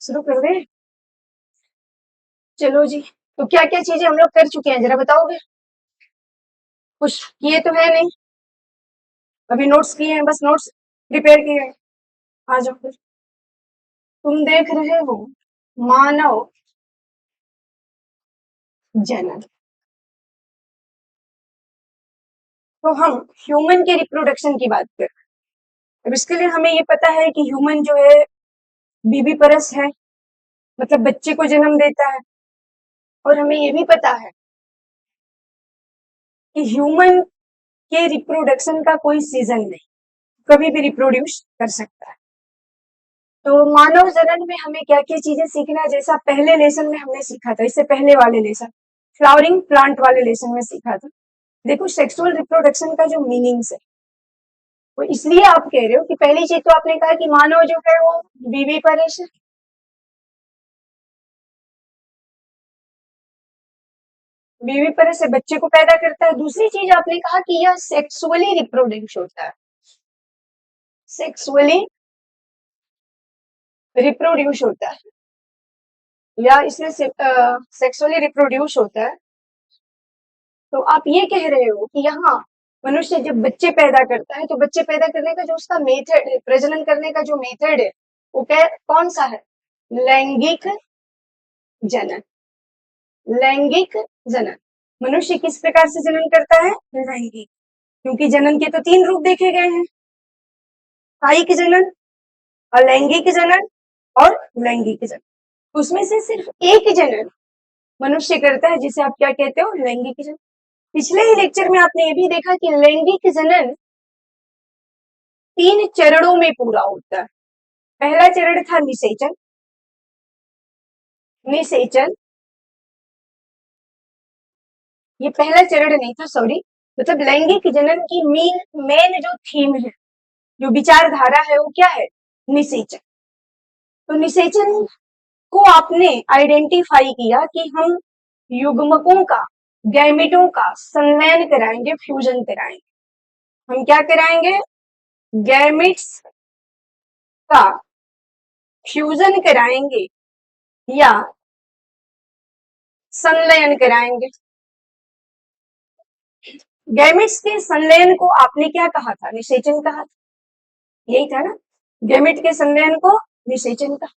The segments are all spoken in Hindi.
शुरू कर दे। चलो जी, तो क्या क्या चीजें हम लोग कर चुके हैं जरा बताओगे? कुछ किए तो है नहीं, अभी नोट्स किए हैं, बस नोट्स प्रिपेयर किए हैं। आ जाओ फिर। तुम देख रहे हो मानव जनन। तो हम ह्यूमन के रिप्रोडक्शन की बात कर रहे हैं। अब इसके लिए हमें ये पता है कि ह्यूमन जो है बीबी परस है, मतलब बच्चे को जन्म देता है। और हमें ये भी पता है कि ह्यूमन के रिप्रोडक्शन का कोई सीजन नहीं, कभी भी रिप्रोड्यूस कर सकता है। तो मानव जनन में हमें क्या क्या चीजें सीखना है, जैसा पहले लेसन में हमने सीखा था, इससे पहले वाले लेसन फ्लावरिंग प्लांट वाले लेसन में सीखा था। देखो सेक्सुअल रिप्रोडक्शन का जो मीनिंग्स है वो इसलिए आप कह रहे हो कि पहली चीज तो आपने कहा कि मानव जो है वो बीवी परस है। बीवी परस से बच्चे को पैदा करता है। दूसरी चीज आपने कहा कि यह सेक्सुअली रिप्रोड्यूस होता है, सेक्सुअली रिप्रोड्यूस होता है, या इसमें सेक्सुअली रिप्रोड्यूस होता है। तो आप ये कह रहे हो कि यहाँ मनुष्य जब बच्चे पैदा करता है तो बच्चे पैदा करने का जो उसका मेथड है, प्रजनन करने का जो मेथड है, वो कौन सा है? लैंगिक जनन। लैंगिक जनन। मनुष्य किस प्रकार से जनन करता है? लैंगिक। क्योंकि जनन के तो तीन रूप देखे गए हैं, कायिक जनन, अलैंगिक जनन और लैंगिक जनन। उसमें से सिर्फ एक जनन मनुष्य करता है जिसे आप क्या कहते हो? लैंगिक जनन। पिछले ही लेक्चर में आपने ये भी देखा कि लैंगिक जनन 3 चरणों में पूरा होता है। पहला चरण था निषेचन। निषेचन ये पहला चरण नहीं था, सॉरी, मतलब लैंगिक जनन की मेन जो थीम है, जो विचारधारा है, वो क्या है? निषेचन। तो निषेचन को आपने आइडेंटिफाई किया कि हम युग्मकों का, गैमेटों का संलयन कराएंगे, फ्यूजन कराएंगे। हम क्या कराएंगे? गैमेट्स का फ्यूजन कराएंगे या संलयन कराएंगे। गैमेट्स के संलयन को आपने क्या कहा था? निषेचन कहा था, यही था ना? गैमेट के संलयन को निषेचन कहा।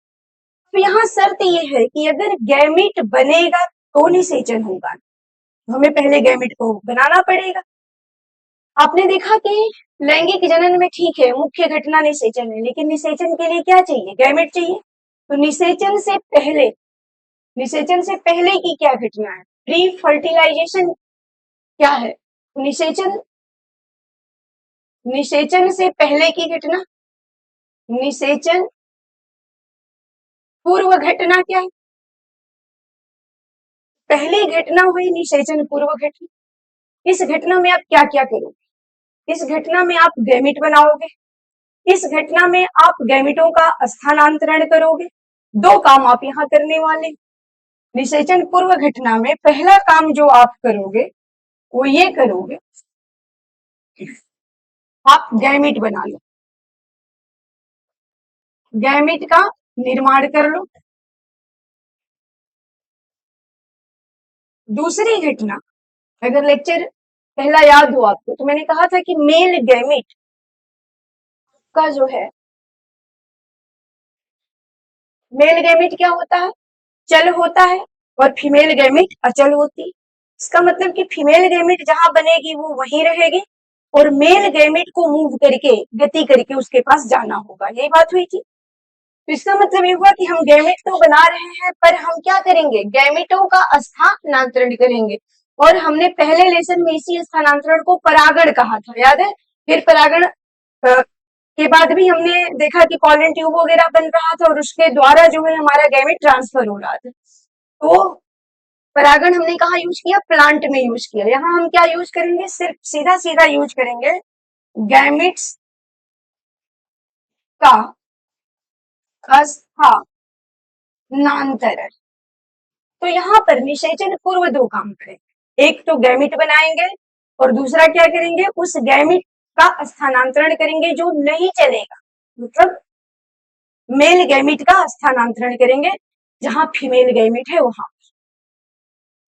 तो यहाँ शर्त ये है कि अगर गैमेट बनेगा तो निषेचन होगा, हमें पहले गैमेट को बनाना पड़ेगा। आपने देखा कि लैंगिक जनन में ठीक है मुख्य घटना निषेचन है, लेकिन निषेचन के लिए क्या चाहिए? गैमेट चाहिए। तो निषेचन से पहले की क्या घटना है? प्री फर्टिलाइजेशन क्या है? निषेचन निषेचन से पहले की घटना, निषेचन पूर्व घटना क्या है? पहली घटना हुई निषेचन पूर्व घटना। इस घटना में आप क्या क्या करोगे? इस घटना में आप गैमेट बनाओगे, इस घटना में आप गैमेटों का स्थानांतरण करोगे। दो काम आप यहाँ करने वाले। निषेचन पूर्व घटना में पहला काम जो आप करोगे वो ये करोगे, आप गैमेट बना लो, गैमेट का निर्माण कर लो। दूसरी घटना, अगर लेक्चर पहला याद हो आपको, तो मैंने कहा था कि मेल गैमेट का जो है, मेल गैमेट क्या होता है? चल होता है, और फीमेल गैमेट अचल होती है। इसका मतलब कि फीमेल गैमेट जहां बनेगी वो वहीं रहेगी, और मेल गैमेट को मूव करके, गति करके उसके पास जाना होगा। यही बात हुई थी। तो इसका मतलब ये हुआ कि हम गैमेट तो बना रहे हैं, पर हम क्या करेंगे? गैमेटों का स्थानांतरण करेंगे। और हमने पहले लेसन में इसी स्थानांतरण को परागण कहा था, याद है? फिर परागण के बाद भी हमने देखा कि कॉलन ट्यूब वगैरह बन रहा था, और उसके द्वारा जो है हमारा गैमेट ट्रांसफर हो रहा था। तो परागण हमने कहा यूज किया? प्लांट में यूज किया। यहाँ हम क्या यूज करेंगे? सिर्फ सीधा सीधा यूज करेंगे गैमेट्स का स्थानांतरण। तो यहाँ पर निषेचन पूर्व दो काम करेंगे, एक तो गैमेट बनाएंगे, और दूसरा क्या करेंगे? उस गैमेट का स्थानांतरण करेंगे जो नहीं चलेगा, मतलब मेल गैमिट का स्थानांतरण करेंगे जहां फीमेल गैमिट है वहां।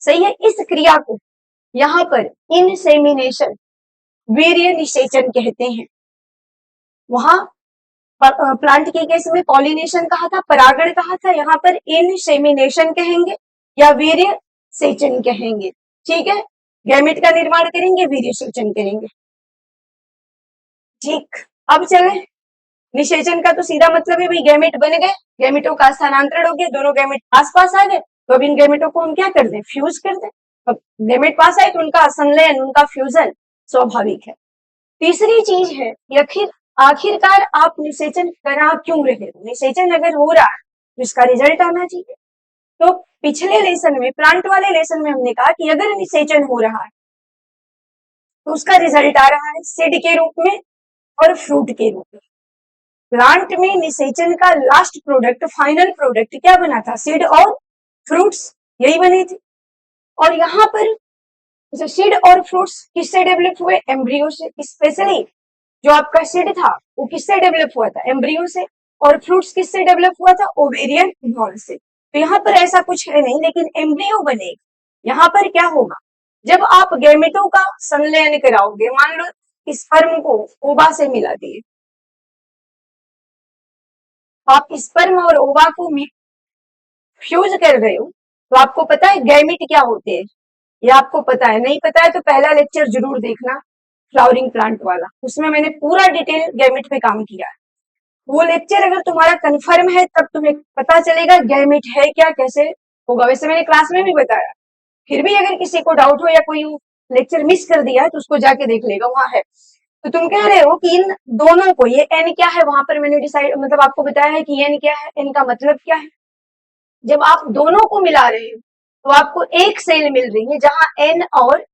सही है। इस क्रिया को यहाँ पर इनसेमिनेशन, वीर्य निषेचन कहते हैं। वहां प्लांट के केस में पॉलिनेशन कहा था, परागण कहा था, यहाँ पर इनसेमिनेशन कहेंगे या वीर्य सेचन कहेंगे। ठीक है, गैमेट का निर्माण करेंगे, वीर्य सेचन करेंगे। ठीक, अब चले निषेचन का तो सीधा मतलब है भाई गैमेट बन गए, गैमेटों का स्थानांतरण हो गया, दोनों गैमेट आसपास आ गए, तो अब इन गैमेटों को हम क्या कर दें, फ्यूज कर दें। अब गैमेट पास आए तो उनका संलयन, उनका फ्यूजन स्वाभाविक है। तीसरी चीज है कि आखिरकार आप निषेचन करा क्यों रहे हो, निषेचन अगर हो रहा है तो इसका रिजल्ट आना चाहिए। तो पिछले लेसन में, प्लांट वाले लेसन में हमने कहा कि अगर निषेचन हो रहा है तो उसका रिजल्ट आ रहा है सीड के रूप में और फ्रूट के रूप में। प्लांट में निषेचन का लास्ट प्रोडक्ट, फाइनल प्रोडक्ट क्या बना था, सीड और फ्रूट्स, यही बने थे। और यहाँ पर सीड और फ्रूट्स किससे डेवलप हुए, एम्ब्रियो से। स्पेशली जो आपका सीड था वो किससे डेवलप हुआ था, एम्ब्रियो से। और फ्रूट्स किससे डेवलप हुआ था, ओवेरियन बॉल से। तो यहाँ पर ऐसा कुछ है नहीं, लेकिन एम्ब्रियो बनेगा। यहाँ पर क्या होगा, जब आप गैमेटों का संलयन कराओगे, मान लो स्पर्म को ओवा से मिला दिए, आप स्पर्म और ओवा को फ्यूज कर रहे हो, तो आपको पता है गैमेट क्या होते हैं, ये आपको पता है। नहीं पता है तो पहला लेक्चर जरूर देखना, फ्लावरिंग प्लांट वाला, उसमें मैंने पूरा डिटेल गैमेट पे काम किया है। वो लेक्चर अगर तुम्हारा कंफर्म है तब तुम्हें पता चलेगा गैमेट है क्या, कैसे होगा। वैसे मैंने क्लास में भी बताया, फिर भी अगर किसी को डाउट हो या कोई लेक्चर मिस कर दिया है तो उसको जाके देख लेगा, वहां है। तो तुम कह रहे हो कि इन दोनों को, ये एन क्या है, वहां पर मैंने डिसाइड मतलब आपको बताया है कि एन क्या है, एन का मतलब क्या है। जब आप दोनों को मिला रहे हो तो आपको एक सेल मिल रही है जहां एन और,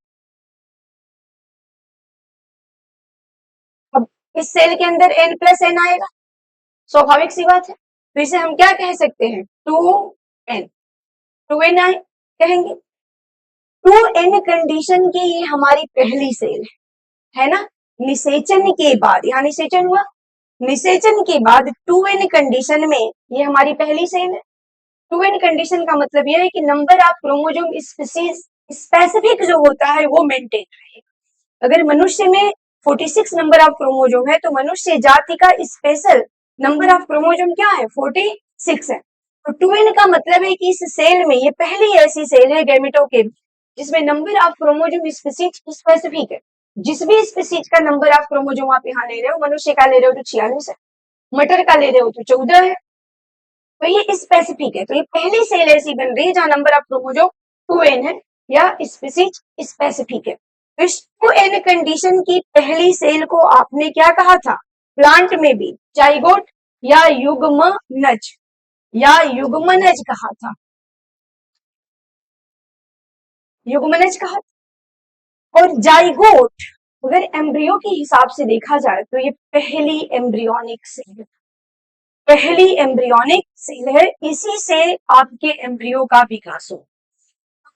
अब इस सेल के अंदर एन प्लस एन आएगा, स्वाभाविक सी बात है। तो इसे हम क्या कह सकते हैं, 2n, 2n कहेंगे। 2n कंडीशन की ये हमारी पहली सेल है ना। निषेचन के बाद, यहाँ निषेचन हुआ, निषेचन के बाद 2n कंडीशन में ये हमारी पहली सेल है। 2n कंडीशन का मतलब यह है कि number of chromosome species specific जो होता है वो मेंटेन रहेगा। अगर मनुष्य में 46 नंबर ऑफ क्रोमोजोम है तो मनुष्य जाति का स्पेशल नंबर ऑफ क्रोमोजोम क्या है, 46 है। तो 2n का मतलब है कि इस सेल में, ये पहली ऐसी सेल है गैमेटों के जिसमें number of chromosome species specific है। जिस भी स्पीसीज का नंबर ऑफ क्रोमोजोम आप यहाँ ले रहे हो, मनुष्य का ले रहे हो तो 46 है, मटर का ले रहे हो तो 14 है, तो ये स्पेसिफिक है। तो ये पहली सेल ऐसी बन रही है जहां नंबर ऑफ क्रोमोजोम 2n है या स्पीसीज स्पेसिफिक है। तो इस 2n कंडीशन की पहली सेल को आपने क्या कहा था, प्लांट में भी जाइगोट या युग्मनज या युग्मनज कहा था, युग्मनज कहा। और जाइगोट अगर एम्ब्रियो के हिसाब से देखा जाए तो ये पहली एम्ब्रियोनिक सेल, पहली एम्ब्रियोनिक सेल है, इसी से आपके एम्ब्रियो का विकास हो।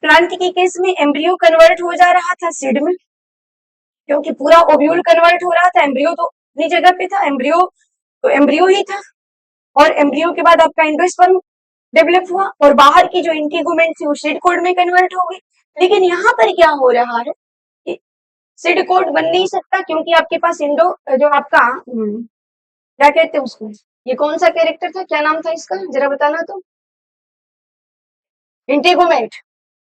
प्लांट के केस में एम्ब्रियो कन्वर्ट हो जा रहा था सीड में, क्योंकि पूरा ओव्यूल कन्वर्ट हो रहा था, एम्ब्रियो तो अपनी जगह पे था, एम्ब्रियो तो एम्ब्रियो ही था। और एम्ब्रियो के बाद आपका एंडोस्पर्म डेवलप हुआ और बाहर की जो इंटीगुमेंट थी वो सीड कोड में कन्वर्ट हो गई। लेकिन यहाँ पर क्या हो रहा है, सीड कोड बन नहीं सकता क्योंकि आपके पास इंडो जो आपका क्या कहते हैं उसको, ये कौन सा कैरेक्टर था, क्या नाम था इसका, जरा बताना तो, इंटीगुमेंट,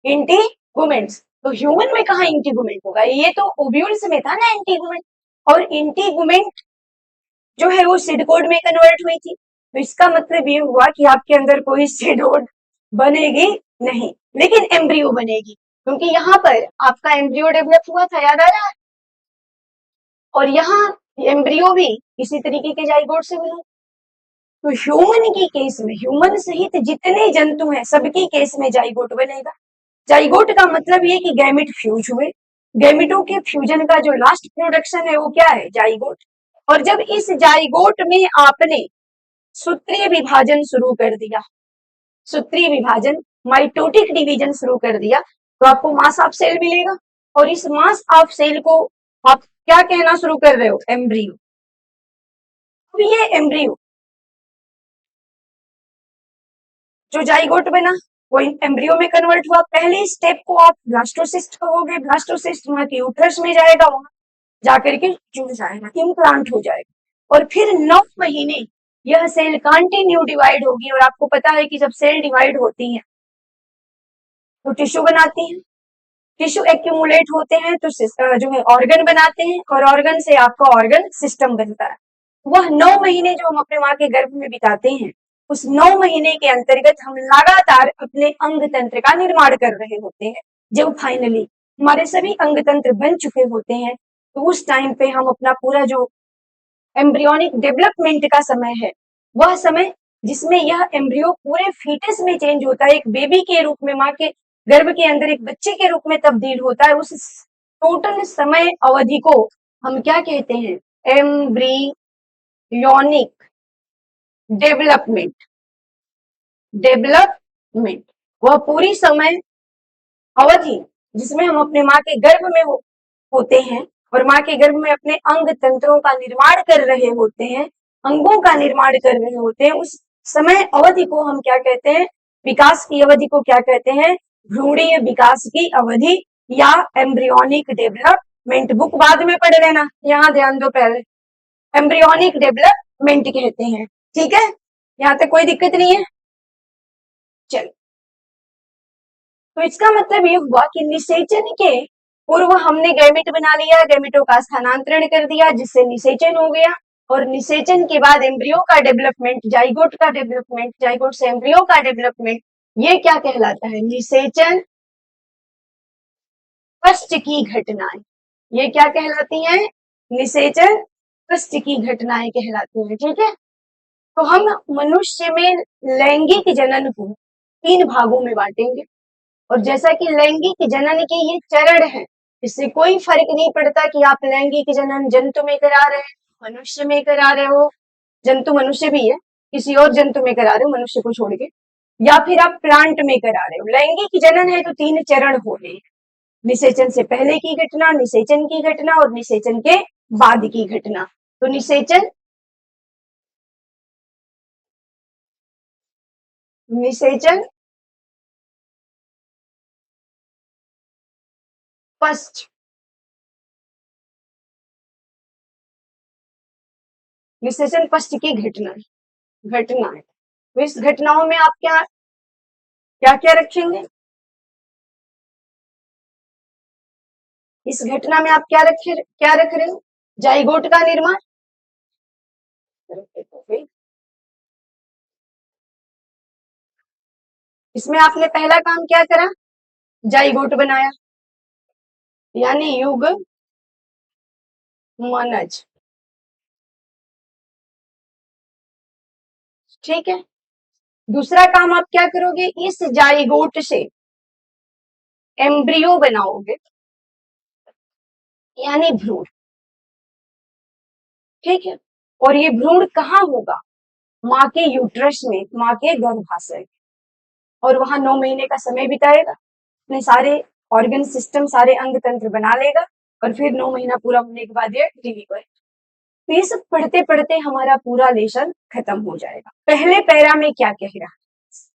इंटीगुमेंट्स। तो ह्यूमन में कहा इंटीगुमेंट होगा, ये तो ओव्यूल्स में था ना इंटीगुमेंट। और इंटीगुमेंट जो है वो सीड कोड में कन्वर्ट हुई थी। तो इसका मतलब ये हुआ कि आपके अंदर कोई सीड कोड बनेगी नहीं, लेकिन एम्ब्रियो बनेगी, क्योंकि यहाँ पर आपका एम्ब्रियो डेवलप हुआ था, याद आ रहा है। और यहाँ एम्ब्रियो भी इसी तरीके के जाइगोट से बना। तो ह्यूमन की केस में, ह्यूमन सहित जितने जंतु हैं सबकी केस में जाइगोट बनेगा। जाइगोट का मतलब ये कि गैमेट फ्यूज हुए, गैमेटों के फ्यूजन का जो लास्ट प्रोडक्शन है वो क्या है, जाइगोट। और जब इस जाइगोट में आपने सूत्रीय विभाजन शुरू कर दिया, सूत्रीय विभाजन, माइटोटिक डिवीजन शुरू कर दिया, तो आपको मास ऑफ सेल मिलेगा। और इस मास ऑफ सेल को आप क्या कहना शुरू कर रहे हो, एम्ब्रियो। अब ये एम्ब्रियो जो जाइगोट बना वो एम्ब्रियो में कन्वर्ट हुआ, पहले स्टेप को आप ब्लास्टोसिस्ट कहोगे, ब्लास्टोसिस्ट वहां के यूट्रस में जाएगा, वहां जाकर के जुड़ जाएगा, इम्प्लांट हो जाएगा, और फिर 9 महीने यह सेल कंटिन्यू डिवाइड होगी। और आपको पता है कि जब सेल डिवाइड होती है तो टिश्यू बनाती है, टिश्यू एक्यूमुलेट होते हैं तो जो है ऑर्गन बनाते हैं, और ऑर्गन से आपका ऑर्गन सिस्टम बनता है। वह 9 महीने जो हम अपने माँ के गर्भ में बिताते हैं, उस 9 महीने के अंतर्गत हम लगातार अपने अंग तंत्र का निर्माण कर रहे होते हैं। जब फाइनली हमारे सभी अंग तंत्र बन चुके होते हैं तो उस टाइम पे हम अपना पूरा जो एम्ब्रियोनिक डेवलपमेंट का समय है, वह समय जिसमें यह एम्ब्रियो पूरे फीटस में चेंज होता है, एक बेबी के रूप में माँ के गर्भ के अंदर एक बच्चे के रूप में तब्दील होता है, उस टोटल समय अवधि को हम क्या कहते हैं? Embryonic development. डेवलपमेंट वह पूरी समय अवधि जिसमें हम अपने माँ के गर्भ में होते हैं और माँ के गर्भ में अपने अंग तंत्रों का निर्माण कर रहे होते हैं, अंगों का निर्माण कर रहे होते हैं, उस समय अवधि को हम क्या कहते हैं? विकास की अवधि को क्या कहते हैं? भ्रूणीय विकास की अवधि या एम्ब्रियोनिक डेवलपमेंट। बुक बाद में पढ़ लेना, यहाँ ध्यान दो पहले। एम्ब्रियोनिक डेवलपमेंट कहते हैं, ठीक है? यहाँ तक कोई दिक्कत नहीं है? चलो, तो इसका मतलब ये हुआ कि निषेचन के पूर्व हमने गैमेट बना लिया, गैमेटों का स्थानांतरण कर दिया जिससे निषेचन हो गया, और निषेचन के बाद एम्ब्रियो का डेवलपमेंट, जाइगोट का डेवलपमेंट, जाइगोट से एम्ब्रियो का डेवलपमेंट, ये क्या कहलाता है? निषेचन कष्ट की घटनाएं। ये क्या कहलाती हैं? निषेचन कष्ट की घटनाएं कहलाती हैं, ठीक है? तो हम मनुष्य में लैंगिक जनन को 3 भागों में बांटेंगे, और जैसा कि लैंगिक जनन के ये चरण है, इससे कोई फर्क नहीं पड़ता कि आप लैंगिक जनन जंतु में करा रहे हैं, मनुष्य में करा रहे हो, जंतु मनुष्य भी है, किसी और जंतु में करा रहे हो मनुष्य को छोड़ के, या फिर आप प्लांट में करा रहे हो। लैंगिक जनन है तो 3 चरण हो रहे हैं, निषेचन से पहले की घटना, निषेचन की घटना और निषेचन के बाद की घटना। तो निषेचन फर्स्ट, निषेचन फर्स्ट की घटना है। तो इस घटनाओं में आप क्या क्या क्या रखेंगे? इस घटना में आप क्या रख रहे हो? जाइगोट का निर्माण, इसमें आपने पहला काम क्या करा? जाइगोट बनाया, यानी युग मनज, ठीक है? दूसरा काम आप क्या करोगे? इस जाइगोट से एम्ब्रियो बनाओगे, यानी भ्रूण, ठीक है? और ये भ्रूण कहाँ होगा? माँ के यूट्रस में, माँ के गर्भाशय, और वहां 9 महीने का समय बिताएगा, अपने सारे ऑर्गन सिस्टम, सारे अंग तंत्र बना लेगा, और फिर 9 महीना पूरा होने के बाद ये डिलीवर। तो ये सब पढ़ते पढ़ते हमारा पूरा लेसन खत्म हो जाएगा। पहले पैरा में क्या कह रहा है?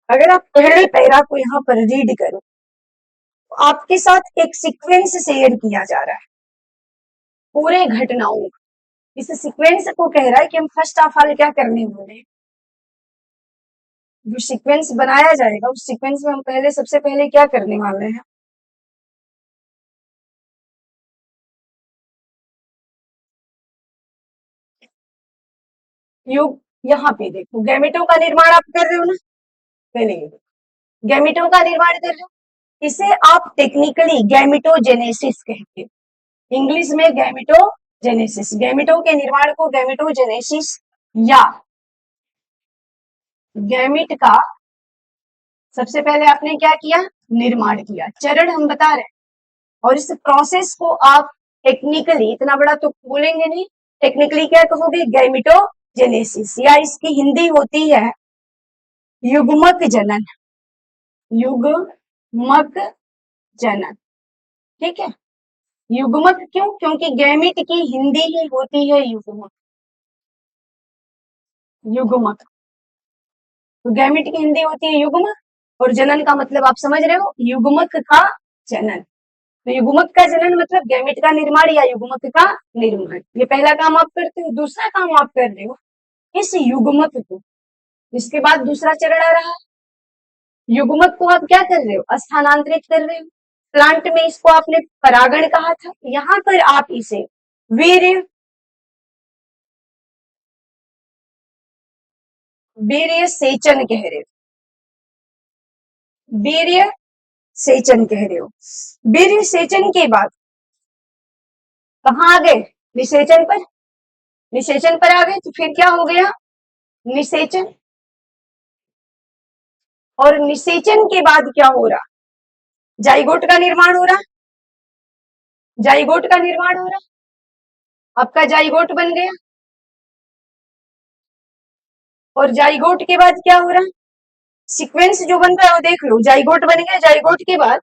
अगर आप पहले पैरा को यहाँ पर रीड करो, तो आपके साथ एक सीक्वेंस शेयर किया जा रहा है पूरे घटनाओं का। इस सीक्वेंस को कह रहा है कि हम फर्स्ट ऑफ ऑल क्या करने वाले हैं, जो सीक्वेंस बनाया जाएगा उस सीक्वेंस में हम पहले सबसे पहले क्या करने वाले हैं? युग, यहाँ पे देखो गैमेटों का निर्माण आप कर रहे हो ना, पहले गैमेटों का निर्माण कर रहे हो, इसे आप टेक्निकली गैमेटोजेनेसिस कहते हैं, इंग्लिश में गैमेटोजेनेसिस। गैमेटों के निर्माण को गैमेटोजेनेसिस या गैमिट का सबसे पहले आपने क्या किया? निर्माण किया, चरण हम बता रहे हैं। और इस प्रोसेस को आप टेक्निकली, इतना बड़ा तो बोलेंगे नहीं, टेक्निकली क्या कहोगे? गैमेटोजेनेसिस, या इसकी हिंदी होती है युग्मक जनन, युग्मक जनन, ठीक है? युग्मक क्यों? क्योंकि गैमिट की हिंदी ही होती है युग्मक, युग्मक। तो गैमिट की हिंदी होती है युग्म, और जनन का मतलब आप समझ रहे हो, युग्मक का जनन। तो युग्मक का जनन मतलब गैमिट का निर्माण या युग्मक का निर्माण। ये पहला काम आप करते हो। दूसरा काम आप कर रहे हो, इस युग्मक को, इसके बाद दूसरा चरण आ रहा है, युग्मक को आप क्या कर रहे हो, स्थानांतरित कर रहे हो। प्लांट में इसको आपने परागण कहा था, यहां पर आप इसे वीर्य वीर्य सेचन कह रहे हो, वीर्य सेचन कह रहे हो। वीर्य सेचन के बाद कहाँ आ गए, निषेचन पर। निषेचन पर आ गए तो फिर क्या हो गया, निषेचन। और निषेचन के बाद क्या हो रहा, जाइगोट का निर्माण हो रहा, जाइगोट का निर्माण हो रहा, आपका जाइगोट बन गया। और जाइगोट के बाद क्या हो रहा, सीक्वेंस जो बन रहा है वो देख लो, जाइगोट बन गया, जाइगोट के बाद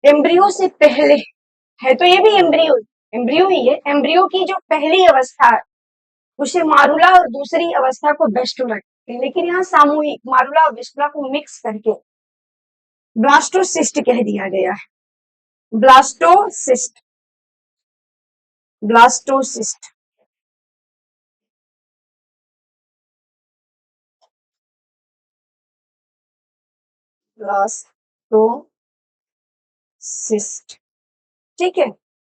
एम्ब्रियो से पहले है, तो ये भी एम्ब्रियो, एम्ब्रियो ही है। एम्ब्रियो की जो पहली अवस्था है उसे मारुला और दूसरी अवस्था को बेस्टुला कहते हैं, लेकिन यहाँ सामूहिक मारुला और बेस्टुला को मिक्स करके ब्लास्टोसिस्ट कह दिया गया है। Blastocyst, blastocyst. ब्लास्टोसिस्ट, ठीक है,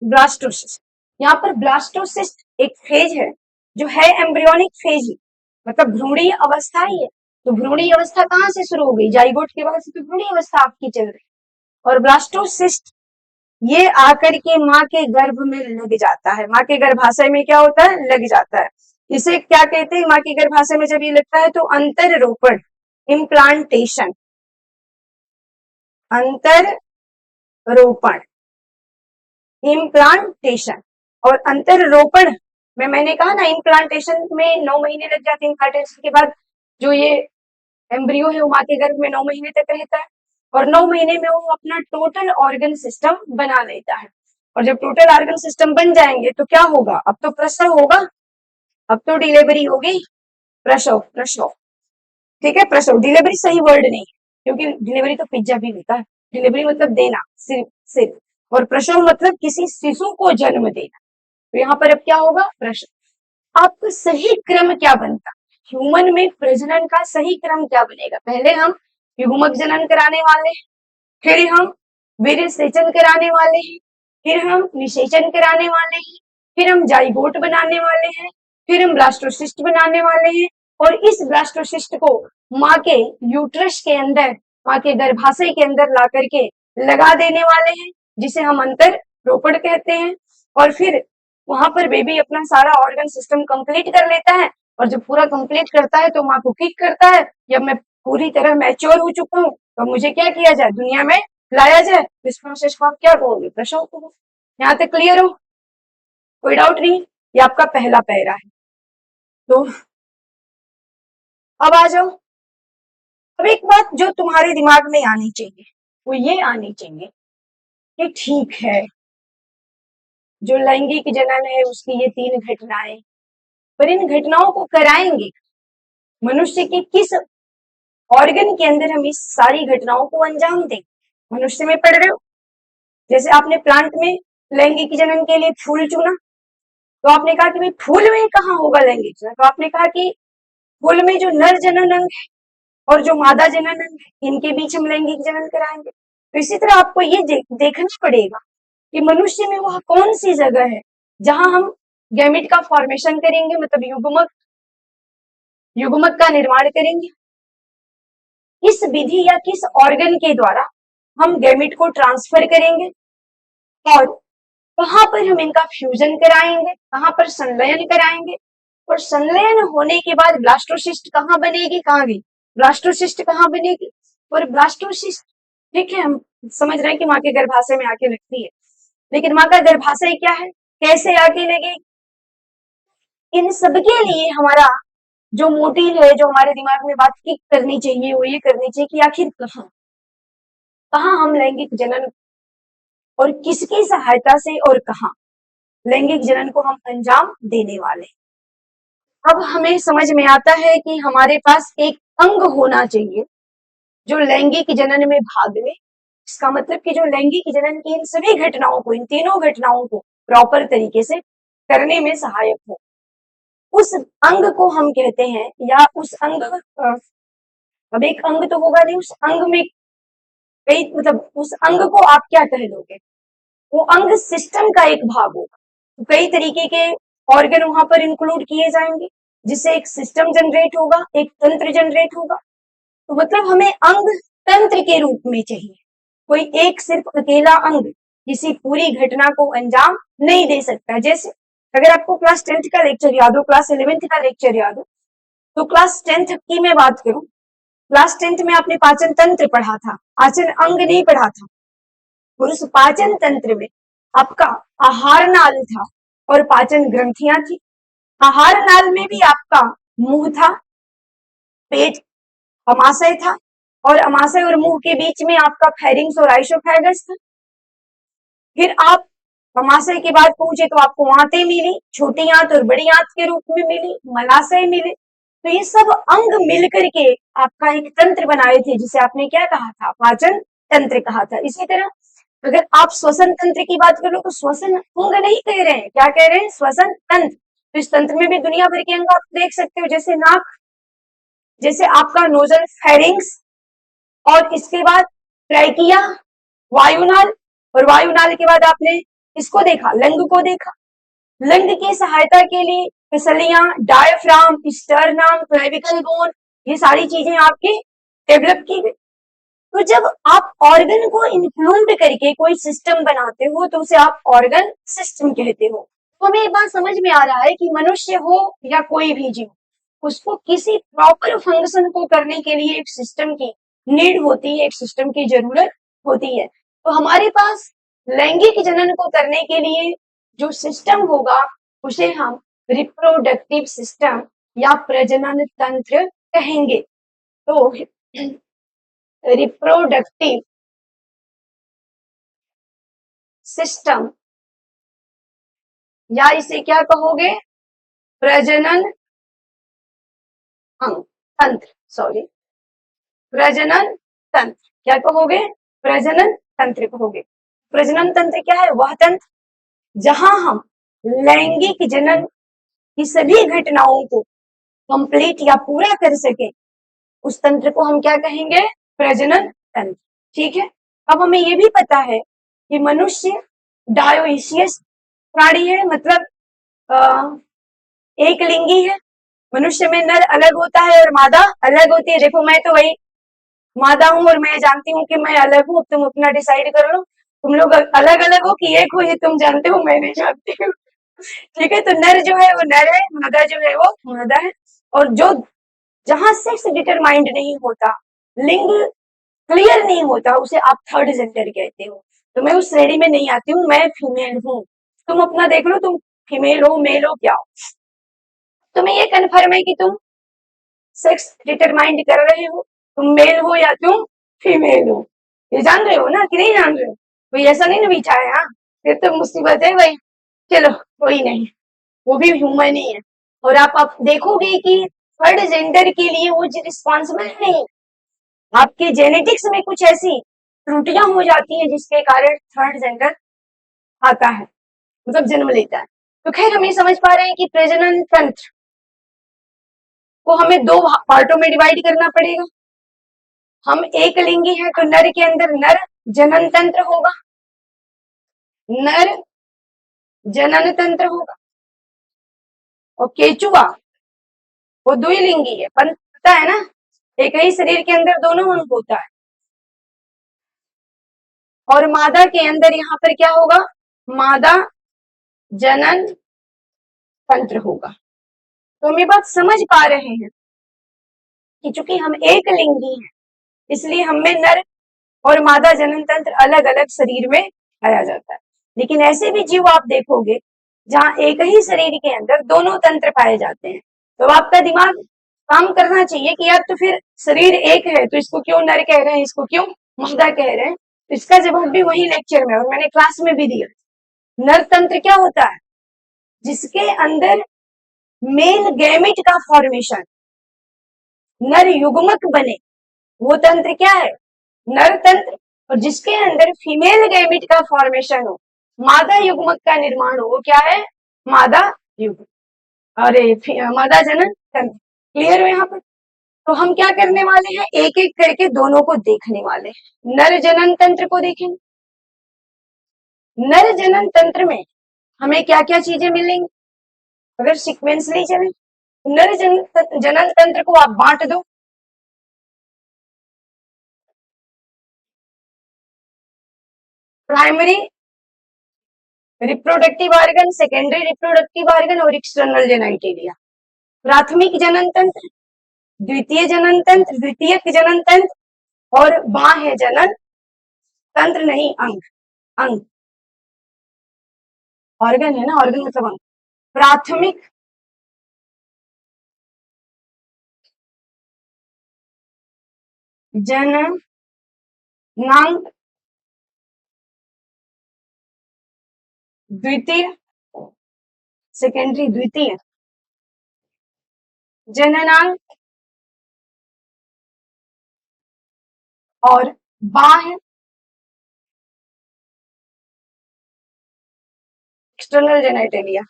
ब्लास्टोसिस्ट। यहाँ पर ब्लास्टोसिस्ट एक फेज है जो है एम्ब्रियोनिक फेज, मतलब भ्रूणीय अवस्था ही है। तो भ्रूणीय अवस्था कहाँ से शुरू हो गई, जाइगोट के बाद से तो भ्रूणीय अवस्था आपकी चल रही। और ब्लास्टोसिस्ट ये आकर के माँ के गर्भ में लग जाता है, माँ के गर्भाशय में क्या होता है, लग जाता है। इसे क्या कहते हैं, माँ के गर्भाशय में जब ये लगता है तो अंतररोपण, इम्प्लांटेशन, अंतररोपण, इम्प्लांटेशन। और अंतररोपण में मैंने कहा ना, इम्प्लांटेशन में 9 महीने लग जाते हैं, इम्प्लांटेशन के बाद जो ये एम्ब्रियो है वो माँ के गर्भ में 9 महीने तक रहता है, और 9 महीने में वो अपना टोटल ऑर्गन सिस्टम बना लेता है। और जब टोटल ऑर्गन सिस्टम बन जाएंगे तो क्या होगा, अब तो प्रसव होगा, अब तो डिलीवरी होगी, प्रसव, प्रसव, ठीक है, प्रसव। डिलीवरी सही वर्ड नहीं है, क्योंकि डिलीवरी तो पिज्जा भी होता है। डिलीवरी मतलब देना, सिर्फ सिर्फ, और प्रसव मतलब किसी शिशु को जन्म देना। तो यहाँ पर अब क्या होगा, प्रसव। आपका सही क्रम क्या बनता, ह्यूमन में प्रजनन का सही क्रम क्या बनेगा, पहले हम युग्मक जनन कराने वाले हैं, फिर हम वीर्य सेचन कराने वाले हैं, फिर हम निषेचन कराने वाले हैं, फिर हम जाइगोट बनाने वाले हैं, फिर हम ब्लास्टोसिस्ट बनाने वाले हैं। और इस ब्लास्टोसिस्ट को माँ के यूट्रस के अंदर, माँ के गर्भाशय के अंदर ला करके लगा देने वाले हैं, जिसे हम अंतर रोपण कहते हैं। और फिर वहां पर बेबी अपना सारा ऑर्गन सिस्टम कंप्लीट कर लेता है, और जब पूरा कंप्लीट करता है तो माँ को किक करता है, जब मैं पूरी तरह मैच्योर हो चुका हूँ तो मुझे क्या किया जाए, दुनिया में लाया जाए। इस प्रोसेस को आप क्या कहोगे, प्रसव कहो। यहाँ तक क्लियर हो, कोई डाउट नहीं। ये आपका पहला पैरा है। तो अब आ जाओ, अब एक बात जो तुम्हारे दिमाग में आनी चाहिए वो ये आनी चाहिए कि ठीक है, जो लैंगिक जनन है उसकी ये 3 घटनाएं, पर इन घटनाओं को कराएंगे मनुष्य के किस ऑर्गन के अंदर, हम इस सारी घटनाओं को अंजाम दें। मनुष्य में पढ़ रहे हो, जैसे आपने प्लांट में लैंगिक जनन के लिए फूल चुना, तो आपने कहा कि भाई फूल में कहाँ होगा लैंगिक जनन, तो आपने कहा कि फूल में जो नर जनन अंग है और जो मादा जनन अंग है इनके बीच हम लैंगिक जनन कराएंगे। तो इसी तरह आपको ये देखना पड़ेगा कि मनुष्य में वह कौन सी जगह है जहां हम गैमिट का फॉर्मेशन करेंगे, मतलब युग्मक, युग्मक का निर्माण करेंगे। किस विधि या किस ऑर्गन के द्वारा हम गैमिट को ट्रांसफर करेंगे, और कहाँ पर हम इनका फ्यूजन कराएंगे, कहाँ पर संलयन कराएंगे। और संलयन होने के बाद ब्लास्टोसिस्ट कहाँ बनेगी, कहाँ गई ब्लास्टोसिस्ट, कहाँ बनेगी। और ब्लास्टोसिस्ट, ठीक है, हम समझ रहे हैं कि माँ के गर्भाशय में आके लगती है, लेकिन माँ का गर्भाशय क्या है, कैसे आके लगेगी। इन सबके लिए हमारा जो मोटिव है, जो हमारे दिमाग में बात की करनी चाहिए, वो ये करनी चाहिए कि आखिर कहाँ कहाँ हम लैंगिक जनन और किसकी सहायता से और कहाँ लैंगिक जनन को हम अंजाम देने वाले। अब हमें समझ में आता है कि हमारे पास एक अंग होना चाहिए जो लैंगिक जनन में भाग ले। इसका मतलब कि जो लैंगिक जनन की इन सभी घटनाओं को, इन तीनों घटनाओं को प्रॉपर तरीके से करने में सहायक हो, उस अंग को हम कहते हैं, या उस अंग, अब एक अंग तो होगा नहीं, उस अंग में कई, मतलब उस अंग को आप क्या कह लोगे, वो अंग सिस्टम का एक भाग होगा। तो कई तरीके के ऑर्गन वहां पर इंक्लूड किए जाएंगे, जिससे एक सिस्टम जनरेट होगा, एक तंत्र जनरेट होगा। तो मतलब हमें अंग तंत्र के रूप में चाहिए, कोई एक सिर्फ अकेला अंग किसी पूरी घटना को अंजाम नहीं दे सकता। जैसे अगर आपको क्लास 10th का लेक्चर याद हो, क्लास 11th का लेक्चर याद हो, तो क्लास 10th की मैं बात करूं, क्लास 10th में आपने पाचन तंत्र पढ़ा था, पाचन अंग नहीं पढ़ा था। और उस पाचन तंत्र में आपका आहार नाल था और पाचन ग्रंथियां थी। आहार नाल में भी आपका मुंह था, पेट, अमाशय था, और अमाशय और मुंह के बीच में आपका फेरिंग्स और आइसोफेगस था। फिर आप अमाशय के बाद पहुंचे तो आपको आंतें मिली, छोटी आंत और बड़ी आंत के रूप में मिली, मलाशय मिले। तो ये सब अंग मिलकर के आपका एक तंत्र बनाए थे, जिसे आपने क्या कहा था, पाचन तंत्र कहा था। इसी तरह अगर आप श्वसन तंत्र की बात करो तो श्वसन अंग नहीं कह रहे हैं, क्या कह रहे हैं, श्वसन तंत्र। तो इस तंत्र में भी दुनिया भर के अंग आप देख सकते हो, जैसे नाक, जैसे आपका नोजल फेरिंग्स, और इसके बाद ट्रैकिया, वायुनाल, और वायुनाल के बाद आपने इसको देखा, लंग को देखा। लंग की सहायता के लिए फिसलियां, डायफ्राम, स्टर्नम, क्लेविकल बोन, ये सारी चीजें आपकी डेवलप की गई। तो जब आप ऑर्गन को इंक्लूड करके कोई सिस्टम बनाते हो तो उसे आप ऑर्गन सिस्टम कहते हो। तो हमें एक बात समझ में आ रहा है कि मनुष्य हो या कोई भी जीव, उसको किसी प्रॉपर फंक्शन को करने के लिए एक सिस्टम की नीड होती है, एक सिस्टम की जरूरत होती है। तो हमारे पास लैंगिक जनन को करने के लिए जो सिस्टम होगा उसे हम रिप्रोडक्टिव सिस्टम या प्रजनन तंत्र कहेंगे। तो रिप्रोडक्टिव सिस्टम, या इसे क्या कहोगे, प्रजनन अंग, तंत्र, सॉरी, प्रजनन तंत्र, क्या कहोगे, प्रजनन तंत्र कहोगे। प्रजनन तंत्र क्या है, वह तंत्र जहां हम लैंगिक जनन की सभी घटनाओं को कंप्लीट या पूरा कर सके, उस तंत्र को हम क्या कहेंगे, प्रजनन तंत्र। ठीक है। अब हमें यह भी पता है कि मनुष्य डायोइसियस प्राणी है, मतलब एक लिंगी है। मनुष्य में नर अलग होता है और मादा अलग होती है। देखो मैं तो वही मादा हूं और मैं जानती हूँ कि मैं अलग हूँ, तुम अपना डिसाइड कर लो, तुम लोग अलग अलग हो कि एक हो, ये तुम जानते हो, मैं नहीं जानती हूँ। ठीक है। तो नर जो है वो नर है, मादा जो है वो मादा है। और जो जहां सेक्स डिटरमाइंड नहीं होता, लिंग क्लियर नहीं होता, उसे आप थर्ड जेंडर कहते हो। तो मैं उस श्रेणी में नहीं आती हूँ, मैं फीमेल हूँ। तुम अपना देख लो, तुम फीमेल हो, मेल हो, क्या हो। तुम्हें ये कन्फर्म है कि तुम सेक्स डिटरमाइंड कर रहे हो, तुम मेल हो या तुम फीमेल हो, ये जान रहे हो ना कि नहीं जान रहे हो। कोई ऐसा नहीं ना बिछा है, हाँ, फिर तो मुसीबत है भाई। चलो कोई नहीं, वो भी ह्यूमन ही है। और आप देखोगे कि थर्ड जेंडर के लिए वो रिस्पॉन्सिबल नहीं, आपके जेनेटिक्स में कुछ ऐसी त्रुटियां हो जाती हैं जिसके कारण थर्ड जेंडर आता है, मतलब जन्म लेता है। तो खैर हम ये समझ पा रहे हैं कि प्रजनन तंत्र को हमें दो पार्टों में डिवाइड करना पड़ेगा। हम एक लिंगी है तो नर के अंदर नर जनन तंत्र होगा, नर जनन तंत्र होगा। और केचुआ वो द्विलिंगी है, पता है ना, एक ही शरीर के अंदर दोनों अंग होता है। और मादा के अंदर यहाँ पर क्या होगा, मादा जनन तंत्र होगा। तो हम ये बात समझ पा रहे हैं कि चूंकि हम एक लिंगी हैं, इसलिए हमें नर और मादा जनन तंत्र अलग अलग शरीर में पाया जाता है। लेकिन ऐसे भी जीव आप देखोगे जहां एक ही शरीर के अंदर दोनों तंत्र पाए जाते हैं। तो आपका दिमाग काम करना चाहिए कि यार तो फिर शरीर एक है तो इसको क्यों नर कह रहे हैं, इसको क्यों मादा कह रहे हैं। तो इसका जवाब भी वही लेक्चर में और मैंने क्लास में भी दिया। नर तंत्र क्या होता है, जिसके अंदर मेल गैमेट का फॉर्मेशन नर युग्मक बने, वो तंत्र क्या है? नर तंत्र। और जिसके अंदर फीमेल गैमिट का फॉर्मेशन हो, मादा युग्मक का निर्माण हो, वो क्या है? मादा युग्मक। अरे मादा जनन तंत्र। क्लियर है यहाँ पर? तो हम क्या करने वाले हैं, एक एक करके दोनों को देखने वाले हैं। नर जनन तंत्र को देखेंगे। नर जनन तंत्र में हमें क्या क्या चीजें मिलेंगी अगर सीक्वेंसली चले? नर जनन तंत्र को आप बांट दो। Primary reproductive organ, secondary reproductive organ और एक्सटर्नल जेनाइटेरिया। प्राथमिक जनन तंत्र, द्वितीय जनन तंत्र, द्वितीयक जनन तंत्र और बाह्य जनन तंत्र नहीं, अंग। अंग ऑर्गन है ना, ऑर्गन मतलब अंग। प्राथमिक जननांग, द्वितीय, सेकेंडरी द्वितीय जननांग और बाह्य एक्सटर्नल जेनाइटेलिया।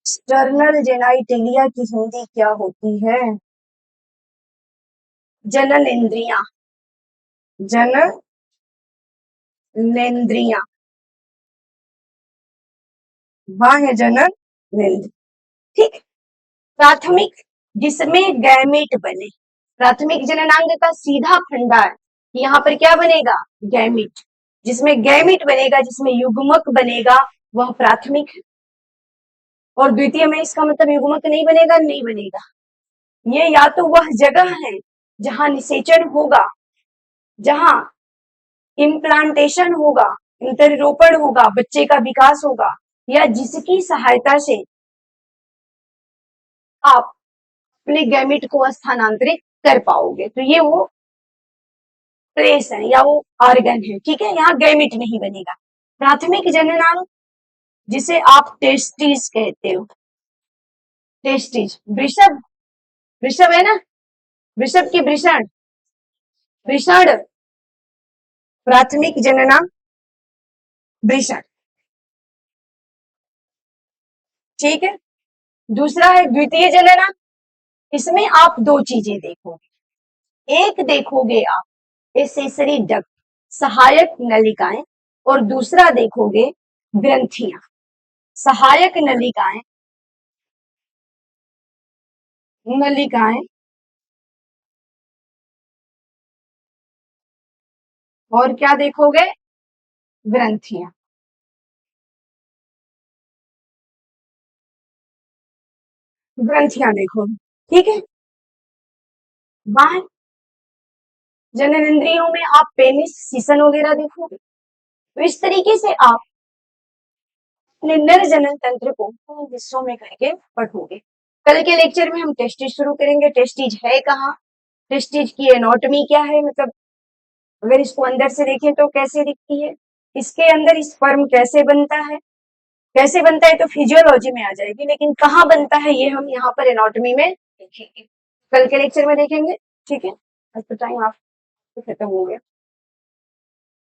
एक्सटर्नल जेनाइटेलिया की हिंदी क्या होती है? जननेंद्रियां। जननेंद्रियां, बाह्य जननेंद्रिय। ठीक। प्राथमिक, जिसमें गैमेट बने। प्राथमिक जननांग का सीधा फंडा है, यहाँ पर क्या बनेगा? गैमेट। जिसमें गैमेट बनेगा, जिसमें युग्मक बनेगा, वह प्राथमिक है। और द्वितीय में इसका मतलब युग्मक नहीं बनेगा, नहीं बनेगा। ये या तो वह जगह है जहां निषेचन होगा, जहां इम्प्लांटेशन होगा, इंटरोपण होगा, बच्चे का विकास होगा, या जिसकी सहायता से आप अपने गैमेट को स्थानांतरित कर पाओगे। तो ये वो प्लेस है या वो ऑर्गन है। ठीक है, यहाँ गैमेट नहीं बनेगा। प्राथमिक जननांग, जिसे आप टेस्टिस कहते हो। टेस्टिस, वृषभ, वृषभ है ना, वृषभ की वृषण, वृषण, प्राथमिक जननांग वृषण। ठीक है। दूसरा है द्वितीय जननांग। इसमें आप दो चीजें देखोगे। एक देखोगे आप एसेसरी डक्ट, सहायक नलिकाएं, और दूसरा देखोगे ग्रंथियां। सहायक नलिकाएं, नलिकाएं और क्या देखोगे? ग्रंथियां। ग्रंथियां देखोगे। ठीक है। बाह्य जननेंद्रियों में आप पेनिस, सीसन वगैरह देखोगे। तो इस तरीके से आप अपने नर जनन तंत्र को हिस्सों में करके पढ़ोगे। कल के लेक्चर में हम टेस्टिज शुरू करेंगे। टेस्टिज है कहाँ, टेस्टिज की एनाटॉमी क्या है, मतलब अगर इसको अंदर से देखें तो कैसे दिखती है, इसके अंदर स्पर्म कैसे बनता है, कैसे बनता है तो फिजियोलॉजी में आ जाएगी, लेकिन कहाँ बनता है ये हम यहाँ पर एनाटॉमी में देखेंगे, कल के लेक्चर में देखेंगे। ठीक है, आज तो टाइम आप खत्म हो गया।